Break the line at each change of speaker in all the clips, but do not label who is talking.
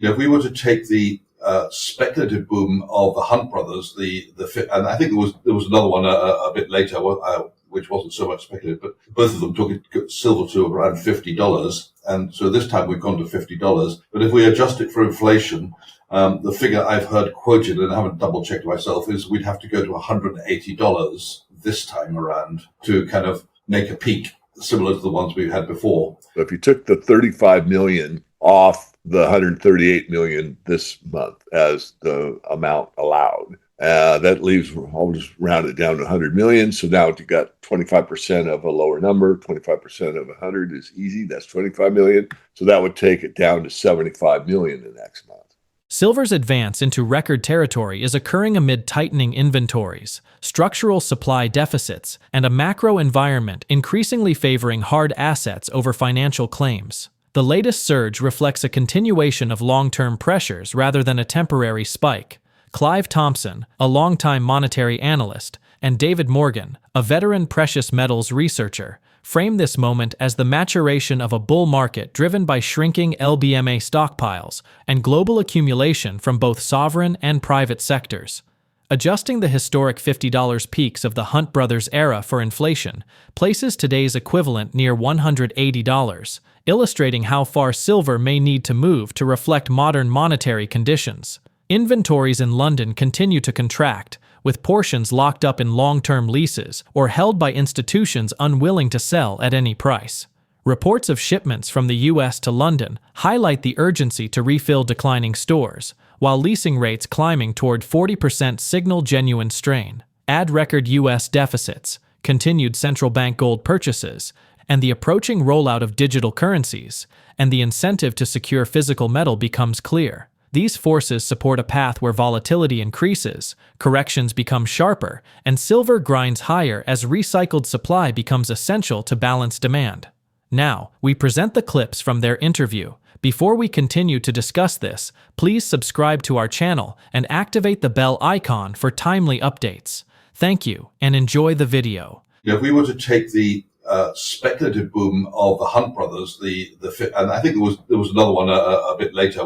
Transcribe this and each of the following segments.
If we were to take the speculative boom of the Hunt brothers, and I think there was another one a bit later, which wasn't so much speculative, but both of them took silver to around $50, and so this time we've gone to $50. But if we adjust it for inflation, the figure I've heard quoted, and I haven't double checked myself, is we'd have to go to $180 this time around to kind of make a peak similar to the ones we've had before.
So if you took the 35 million off the 138 million this month as the amount allowed, that leaves, I'll just round it down to 100 million. So now you got 25% of a lower number. 25% of 100 is easy. That's 25 million. So that would take it down to 75 million the next month.
Silver's advance into record territory is occurring amid tightening inventories, structural supply deficits, and a macro environment increasingly favoring hard assets over financial claims. The latest surge reflects a continuation of long-term pressures rather than a temporary spike. Clive Thompson, a longtime monetary analyst, and David Morgan, a veteran precious metals researcher, frame this moment as the maturation of a bull market driven by shrinking LBMA stockpiles and global accumulation from both sovereign and private sectors. Adjusting the historic $50 peaks of the Hunt brothers era for inflation places today's equivalent near $180, illustrating how far silver may need to move to reflect modern monetary conditions. Inventories in London continue to contract, with portions locked up in long-term leases or held by institutions unwilling to sell at any price. Reports of shipments from the U.S. to London highlight the urgency to refill declining stores, while leasing rates climbing toward 40% signal genuine strain. Add record U.S. deficits, continued central bank gold purchases, and the approaching rollout of digital currencies, and the incentive to secure physical metal becomes clear. These forces support a path where volatility increases, corrections become sharper, and silver grinds higher as recycled supply becomes essential to balance demand. Now, we present the clips from their interview. Before we continue to discuss this, please subscribe to our channel and activate the bell icon for timely updates. Thank you, and enjoy the video.
If we were to take the speculative boom of the Hunt brothers, and I think there was another one a bit later,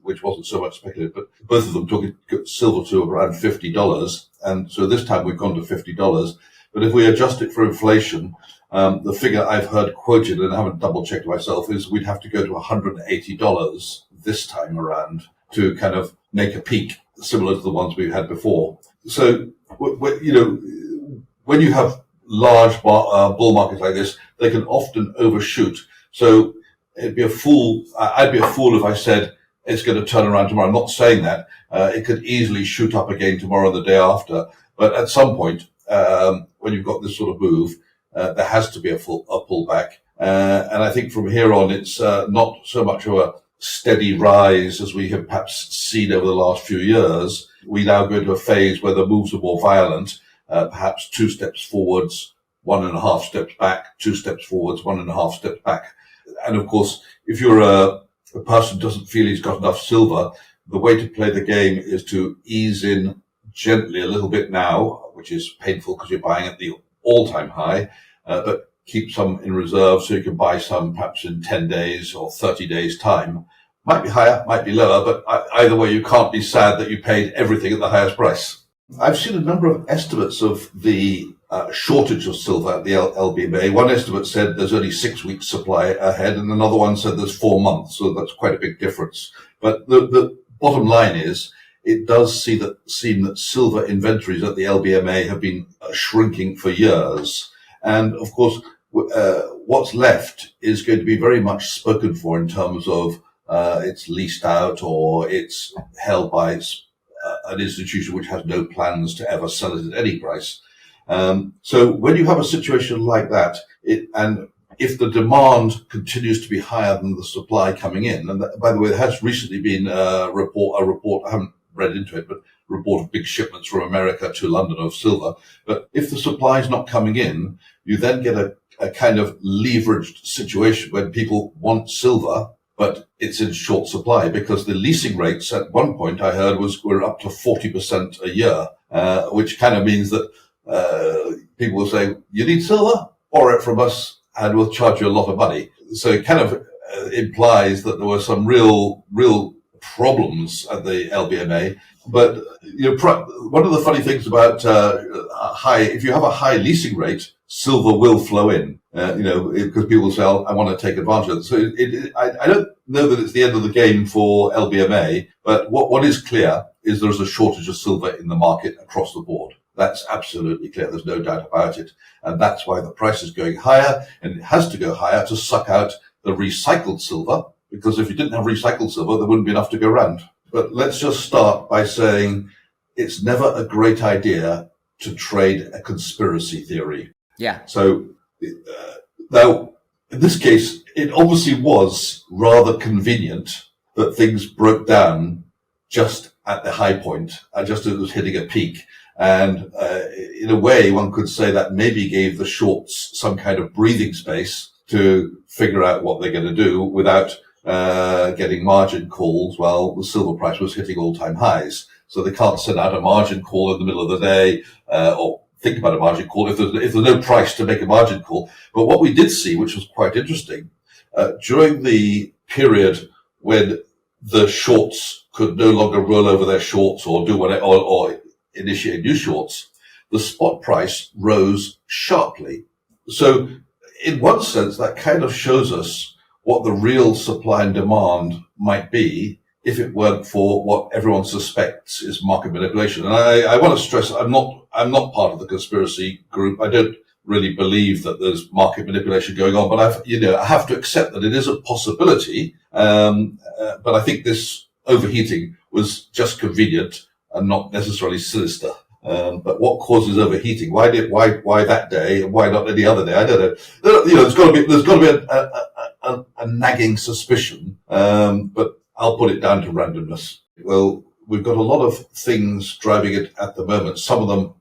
which wasn't so much speculative, but both of them took silver to around $50, and so this time we've gone to $50. But if we adjust it for inflation, the figure I've heard quoted, and I haven't double checked myself, is we'd have to go to $180 this time around to kind of make a peak similar to the ones we've had before. So, when you have large bull markets like this, they can often overshoot. So I'd be a fool if I said it's going to turn around tomorrow. I'm not saying that. It could easily shoot up again tomorrow or the day after. But at some point, when you've got this sort of move, there has to be a pullback. And I think from here on, it's not so much of a steady rise as we have perhaps seen over the last few years. We now go into a phase where the moves are more violent, perhaps 2 steps forwards, 1.5 steps back, 2 steps forwards, 1.5 steps back. And of course, if you're a person who doesn't feel he's got enough silver, the way to play the game is to ease in gently a little bit now, which is painful because you're buying at the all-time high, but keep some in reserve so you can buy some perhaps in 10 days or 30 days time. Might be higher, might be lower, but either way, you can't be sad that you paid everything at the highest price. I've seen a number of estimates of the shortage of silver at the LBMA. One estimate said there's only 6 weeks supply ahead, and another one said there's 4 months, so that's quite a big difference. But the bottom line is, it does seem that silver inventories at the LBMA have been shrinking for years. And of course, what's left is going to be very much spoken for in terms of it's leased out or it's held by an institution which has no plans to ever sell it at any price. So when you have a situation like that, and if the demand continues to be higher than the supply coming in, and by the way, there has recently been a report, I haven't read into it, but report of big shipments from America to London of silver. But if the supply is not coming in, you then get a kind of leveraged situation when people want silver, but it's in short supply because the leasing rates at one point I heard were up to 40% a year, which kind of means that people will say, you need silver? Borrow it from us and we'll charge you a lot of money. So it kind of implies that there were some real problems at the LBMA. But one of the funny things about if you have a high leasing rate, silver will flow in. Because people say, I want to take advantage of it. So I don't know that it's the end of the game for LBMA, but what is clear is there's a shortage of silver in the market across the board. That's absolutely clear. There's no doubt about it. And that's why the price is going higher, and it has to go higher to suck out the recycled silver, because if you didn't have recycled silver, there wouldn't be enough to go around. But let's just start by saying it's never a great idea to trade a conspiracy theory.
Yeah.
So now, in this case, it obviously was rather convenient that things broke down just at the high point, just as it was hitting a peak. And in a way, one could say that maybe gave the shorts some kind of breathing space to figure out what they're going to do without getting margin calls while the silver price was hitting all-time highs. So they can't send out a margin call in the middle of the day or think about a margin call if there's no price to make a margin call. But what we did see, which was quite interesting, during the period when the shorts could no longer roll over their shorts or do whatever, or initiate new shorts, the spot price rose sharply. So in one sense, that kind of shows us what the real supply and demand might be if it weren't for what everyone suspects is market manipulation. And I want to stress, I'm not part of the conspiracy group. I don't really believe that there's market manipulation going on, but I have to accept that it is a possibility. But I think this overheating was just convenient and not necessarily sinister. But what causes overheating? Why that day and why not any other day? I don't know. There's got to be a nagging suspicion. But I'll put it down to randomness. Well, we've got a lot of things driving it at the moment. Some of them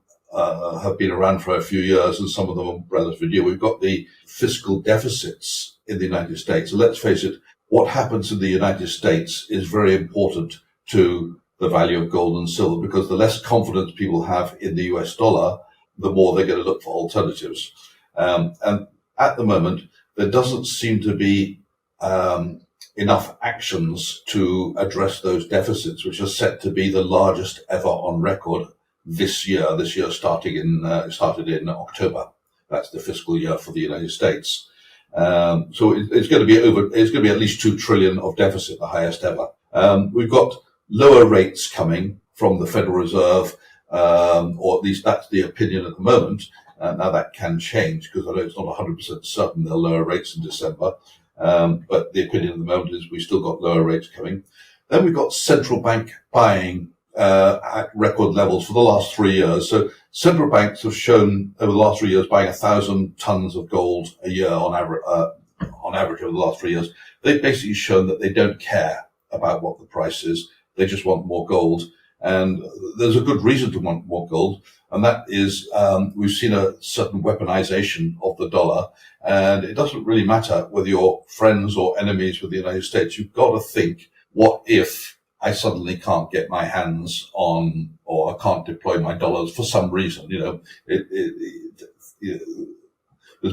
have been around for a few years, and some of them are relatively new. We've got the fiscal deficits in the United States. And let's face it, what happens in the United States is very important to the value of gold and silver, because the less confidence people have in the US dollar, the more they're going to look for alternatives. And at the moment, there doesn't seem to be enough actions to address those deficits, which are set to be the largest ever on record this year. This year started in October. That's the fiscal year for the United States. So it's going to be at least 2 trillion of deficit, the highest ever. We've got lower rates coming from the Federal Reserve, or at least that's the opinion at the moment. Now that can change, because I know it's not 100% certain they'll lower rates in December. But the opinion at the moment is we still got lower rates coming. Then we've got central bank buying at record levels for the last 3 years. So central banks have shown over the last 3 years buying 1,000 tons of gold a year on average over the last 3 years. They've basically shown that they don't care about what the price is. They just want more gold. And there's a good reason to want more gold. And that is, we've seen a certain weaponization of the dollar. And it doesn't really matter whether you're friends or enemies with the United States. You've got to think, what if I suddenly can't get my hands on, or I can't deploy my dollars for some reason? There's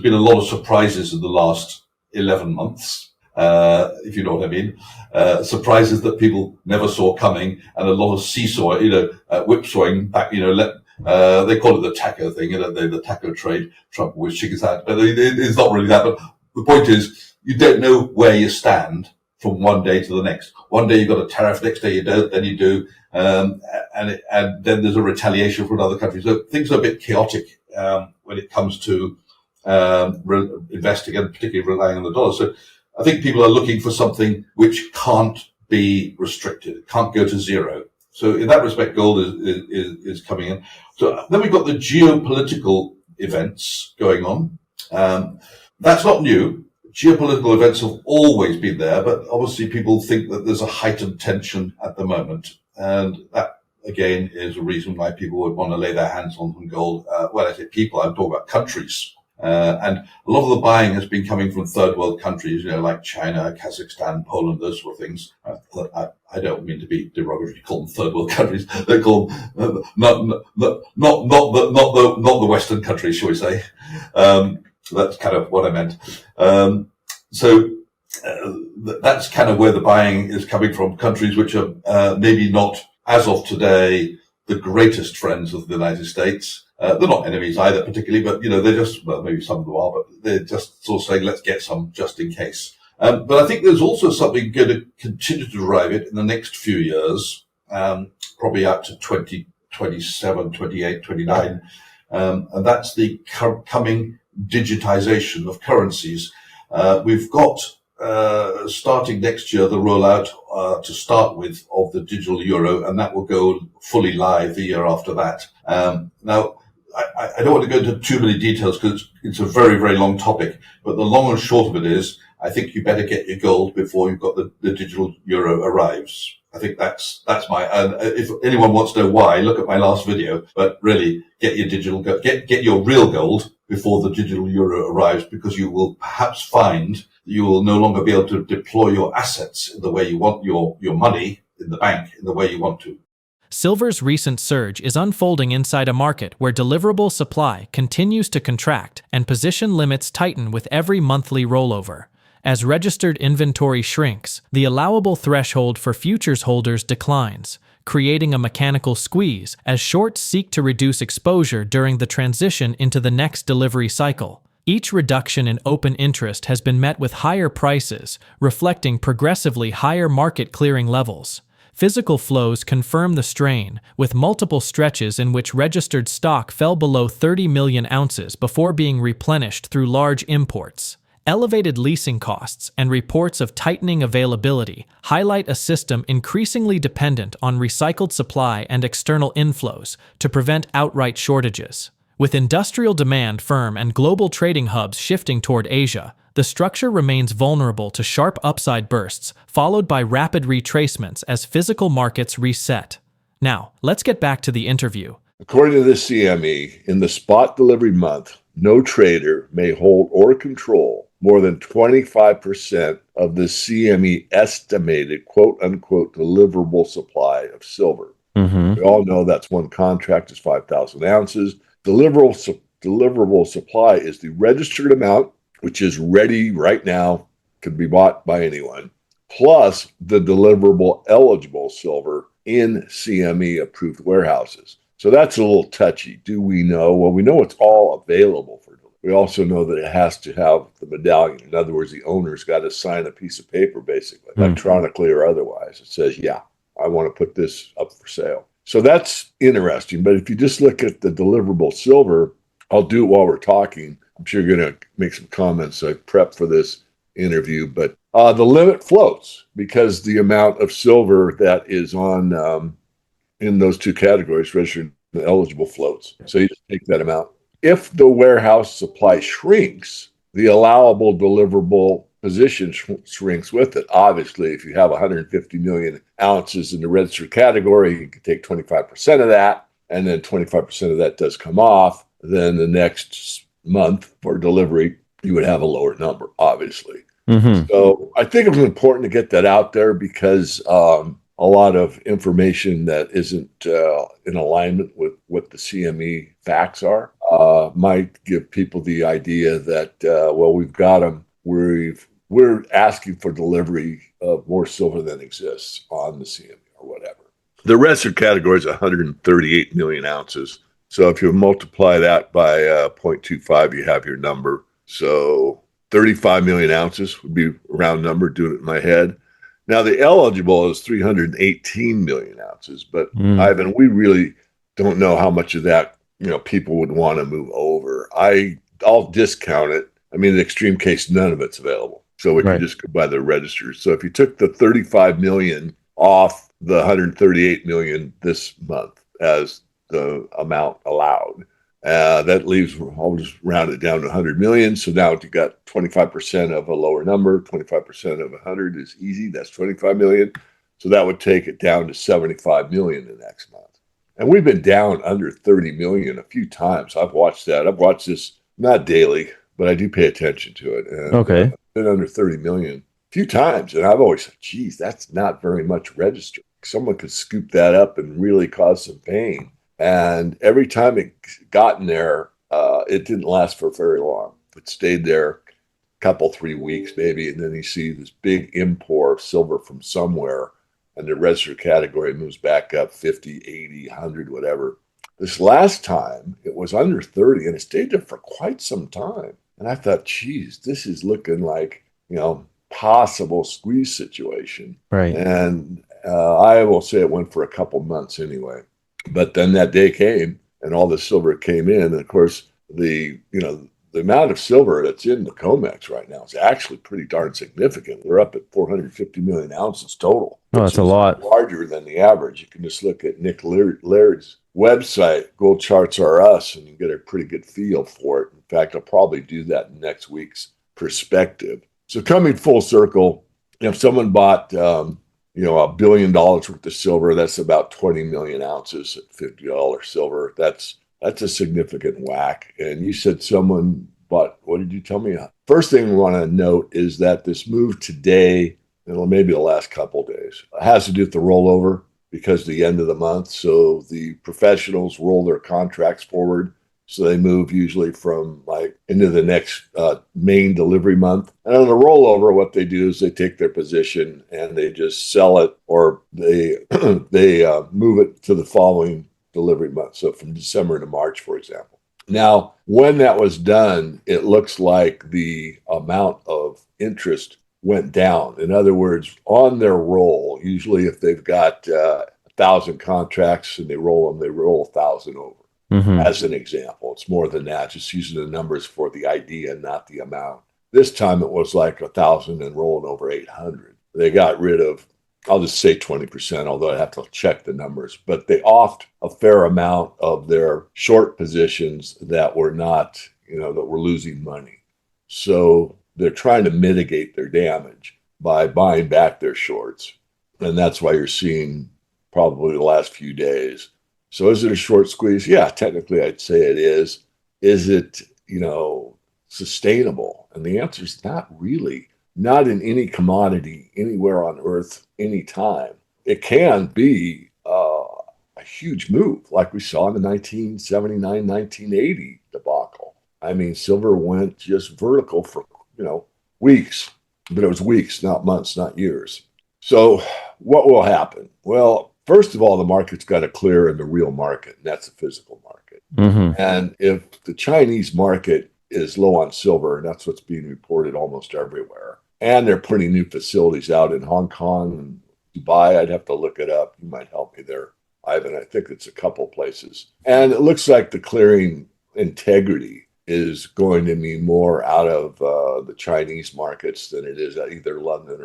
been a lot of surprises in the last 11 months. If you know what I mean, surprises that people never saw coming, and a lot of seesaw, whipsawing back, they call it the taco thing, the taco trade. Trump always chickens out, but it's not really that. But the point is, you don't know where you stand from one day to the next. One day you've got a tariff, next day you don't, then you do, and then there's a retaliation from another country. So things are a bit chaotic when it comes to investing, and particularly relying on the dollar. So I think people are looking for something which can't be restricted, can't go to zero. So in that respect, gold is coming in. So then we've got the geopolitical events going on. That's not new. Geopolitical events have always been there, but obviously people think that there's a heightened tension at the moment. And that, again, is a reason why people would want to lay their hands on gold. When I say people, I'm talking about countries. And a lot of the buying has been coming from third world countries, like China, Kazakhstan, Poland, those sort of things. I don't mean to be derogatory, call them third world countries. They call them, not the Western countries, shall we say. That's kind of what I meant. So that's kind of where the buying is coming from. Countries which are maybe not, as of today, the greatest friends of the United States. They're not enemies either, particularly, but they're just, well, maybe some of them are, but they're just sort of saying, let's get some just in case. But I think there's also something going to continue to drive it in the next few years, probably out to 2027, 28, 29. And that's the coming digitization of currencies. We've got, starting next year, the rollout, to start with, of the digital euro, and that will go fully live the year after that. Now, I don't want to go into too many details because it's a very, very long topic, but the long and short of it is, I think you better get your gold before you've got the digital euro arrives. I think that's my, if anyone wants to know why, look at my last video, but really get your get your real gold before the digital euro arrives, because you will perhaps find that you will no longer be able to deploy your assets in the way you want, your money in the bank in the way you want to.
Silver's recent surge is unfolding inside a market where deliverable supply continues to contract and position limits tighten with every monthly rollover. As registered inventory shrinks, the allowable threshold for futures holders declines, creating a mechanical squeeze as shorts seek to reduce exposure during the transition into the next delivery cycle. Each reduction in open interest has been met with higher prices, reflecting progressively higher market clearing levels. Physical flows confirm the strain, with multiple stretches in which registered stock fell below 30 million ounces before being replenished through large imports. Elevated leasing costs and reports of tightening availability highlight a system increasingly dependent on recycled supply and external inflows to prevent outright shortages. With industrial demand firm and global trading hubs shifting toward Asia, the structure remains vulnerable to sharp upside bursts, followed by rapid retracements as physical markets reset. Now, let's get back to the interview.
According to the CME, in the spot delivery month, no trader may hold or control more than 25% of the CME estimated quote-unquote deliverable supply of silver. We all know that's one contract is 5,000 ounces. Deliverable supply is the registered amount, which is ready right now, could be bought by anyone, plus the deliverable eligible silver in CME approved warehouses. So that's a little touchy. Do we know? Well, we know it's all available for delivery. We also know that it has to have the medallion. In other words, the owner's got to sign a piece of paper, basically, electronically or otherwise. It says, yeah, I want to put this up for sale. So that's interesting. But if you just look at the deliverable silver, I'll do it while we're talking. I'm sure you're going to make some comments. I prepped for this interview, but the limit floats because the amount of silver that is on in those two categories, registered and eligible, floats. So you just take that amount. If the warehouse supply shrinks, the allowable deliverable position shrinks with it. Obviously, if you have 150 million ounces in the registered category, you can take 25% of that, and then 25% of that does come off. Then the next month for delivery, you would have a lower number, obviously. So I think it's important to get that out there because a lot of information that isn't in alignment with what the CME facts are might give people the idea that, well, we've got them. We're asking for delivery of more silver than exists on the CME or whatever. The registered category is 138 million ounces. So if you multiply that by 0.25, you have your number. So 35 million ounces would be a round number, doing it in my head. Now, the eligible is 318 million ounces, but Ivan, we really don't know how much of that, people would want to move over. I'll discount it. I mean, in the extreme case, none of it's available. So we can just go by the registers. So if you took the 35 million off the 138 million this month as the amount allowed, that leaves, I'll just round it down to 100 million. So now you got 25% of a lower number. 25% of 100 is easy. That's 25 million. So that would take it down to 75 million the next month. And we've been down under 30 million a few times. I've watched that. I've watched this not daily, but I do pay attention to it. And, been under 30 million a few times. And I've always said, geez, that's not very much registered. Someone could scoop that up and really cause some pain. And every time it got in there, it didn't last for very long. It stayed there. couple, 3 weeks maybe, and then you see this big import of silver from somewhere, and the register category moves back up 50, 80, 100, whatever. This last time, it was under 30, and it stayed there for quite some time. And I thought, geez, this is looking like, possible squeeze situation.
Right.
And I will say it went for a couple months anyway. But then that day came, and all the silver came in. And of course, the amount of silver that's in the Comex right now is actually pretty darn significant. We're up at 450 million ounces total.
Oh, that's a lot.
Larger than the average. You can just look at Nick Laird's website, Gold Charts R Us, and you get a pretty good feel for it. In fact, I'll probably do that in next week's perspective. So coming full circle, if someone bought, $1 billion worth of silver, that's about 20 million ounces at $50 silver. That's a significant whack. And you said someone bought, what did you tell me? First thing we want to note is that this move today, and maybe the last couple of days, has to do with the rollover because the end of the month. So the professionals roll their contracts forward. So they move usually from into the next main delivery month. And on the rollover, what they do is they take their position and they just sell it, or they move it to the following delivery month. So from December to March, for example. Now, when that was done, it looks like the amount of interest went down. In other words, on their roll, usually if they've got 1,000 contracts and they roll 1,000 over.
Mm-hmm.
As an example. It's more than that, just using the numbers for the idea, not the amount. This time it was like 1,000 and rolling over 800. They got rid of, I'll just say 20%, although I have to check the numbers, but they offed a fair amount of their short positions that were not, that were losing money. So they're trying to mitigate their damage by buying back their shorts. And that's why you're seeing probably the last few days. So is it a short squeeze? Yeah, technically I'd say it is. Is it, sustainable? And the answer is not really. Not in any commodity, anywhere on earth, anytime. It can be a huge move like we saw in the 1979, 1980 debacle. I mean, silver went just vertical for, weeks, but it was weeks, not months, not years. So what will happen? Well, first of all, the market's got to clear in the real market, and that's the physical market.
Mm-hmm.
And if the Chinese market is low on silver, and that's what's being reported almost everywhere, and they're putting new facilities out in Hong Kong and Dubai, I'd have to look it up. You might help me there, Ivan. I think it's a couple places. And it looks like the clearing integrity is going to be more out of the Chinese markets than it is at either London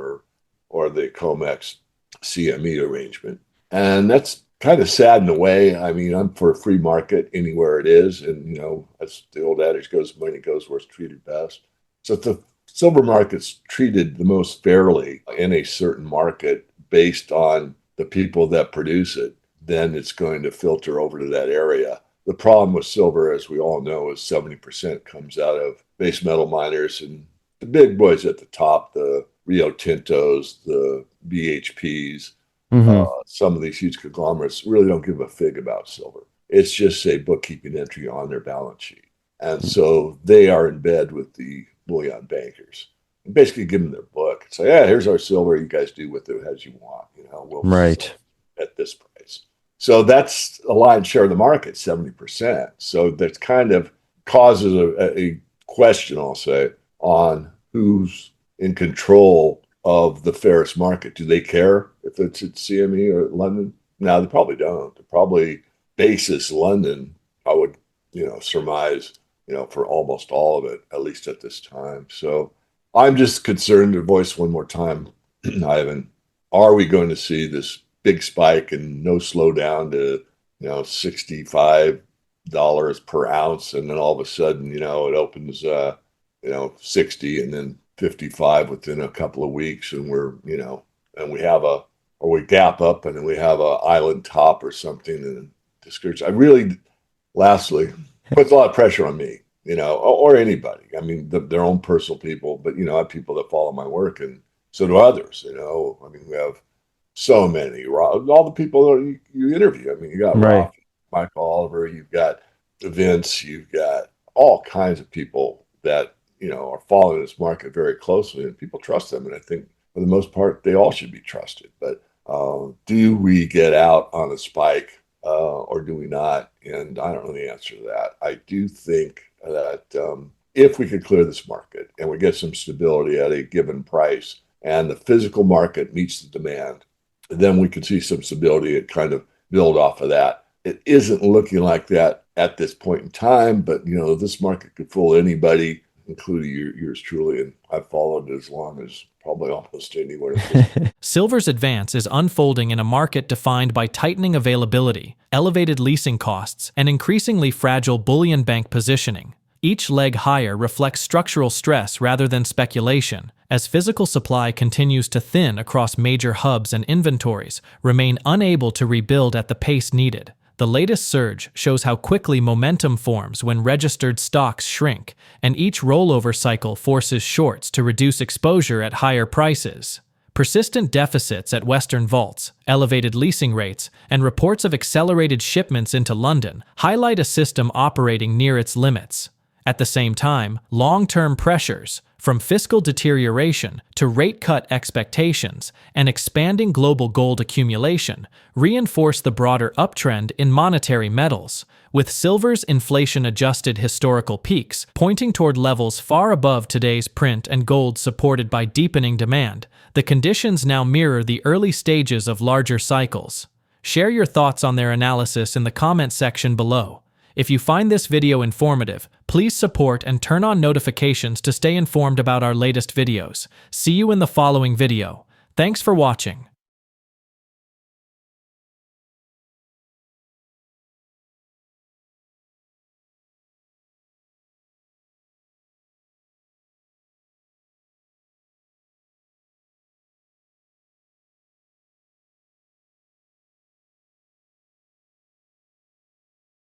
or the Comex CME arrangement. And that's kind of sad in a way. I mean, I'm for a free market anywhere it is. And, as the old adage goes, money goes where it's treated best. So if the silver market's treated the most fairly in a certain market based on the people that produce it, then it's going to filter over to that area. The problem with silver, as we all know, is 70% comes out of base metal miners and the big boys at the top, the Rio Tintos, the BHPs.
Mm-hmm.
Some of these huge conglomerates really don't give a fig about silver. It's just a bookkeeping entry on their balance sheet. And so they are in bed with the bullion bankers and basically give them their book and say, yeah, here's our silver. You guys do with it as you want. We'll
Right.
sell at this price. So that's a lion's share of the market, 70%. So that kind of causes a question, I'll say, on who's in control of the fairest market. Do they care if it's at CME or London? No, they probably don't. They probably basis London, I would, surmise, for almost all of it, at least at this time. So I'm just concerned to voice one more time, Ivan, are we going to see this big spike and no slowdown to, $65 per ounce? And then all of a sudden, it opens, 60 and then 55 within a couple of weeks. And we're, and we have we gap up and then we have a island top or something and discourage. I really, lastly, puts a lot of pressure on me, or anybody. I mean, their own personal people, but, I have people that follow my work and so do others, I mean, we have so many, all the people that you interview. I mean, you got
Right.
Rafi, Michael Oliver, you've got Vince, you've got all kinds of people that, are following this market very closely, and people trust them. And I think for the most part, they all should be trusted. But do we get out on a spike or do we not? And I don't know the answer to that. I do think that if we could clear this market and we get some stability at a given price and the physical market meets the demand, then we could see some stability and kind of build off of that. It isn't looking like that at this point in time, but this market could fool anybody, including yours truly, and I've followed it as long as probably almost anyone.
Silver's advance is unfolding in a market defined by tightening availability, elevated leasing costs, and increasingly fragile bullion bank positioning. Each leg higher reflects structural stress rather than speculation, as physical supply continues to thin across major hubs and inventories remain unable to rebuild at the pace needed. The latest surge shows how quickly momentum forms when registered stocks shrink, and each rollover cycle forces shorts to reduce exposure at higher prices. Persistent deficits at Western vaults, elevated leasing rates, and reports of accelerated shipments into London highlight a system operating near its limits. At the same time, long-term pressures, from fiscal deterioration to rate cut expectations and expanding global gold accumulation, reinforce the broader uptrend in monetary metals, with silver's inflation-adjusted historical peaks pointing toward levels far above today's print and gold supported by deepening demand. The conditions now mirror the early stages of larger cycles. Share your thoughts on their analysis in the comment section below. If you find this video informative, please support and turn on notifications to stay informed about our latest videos. See you in the following video. Thanks for watching.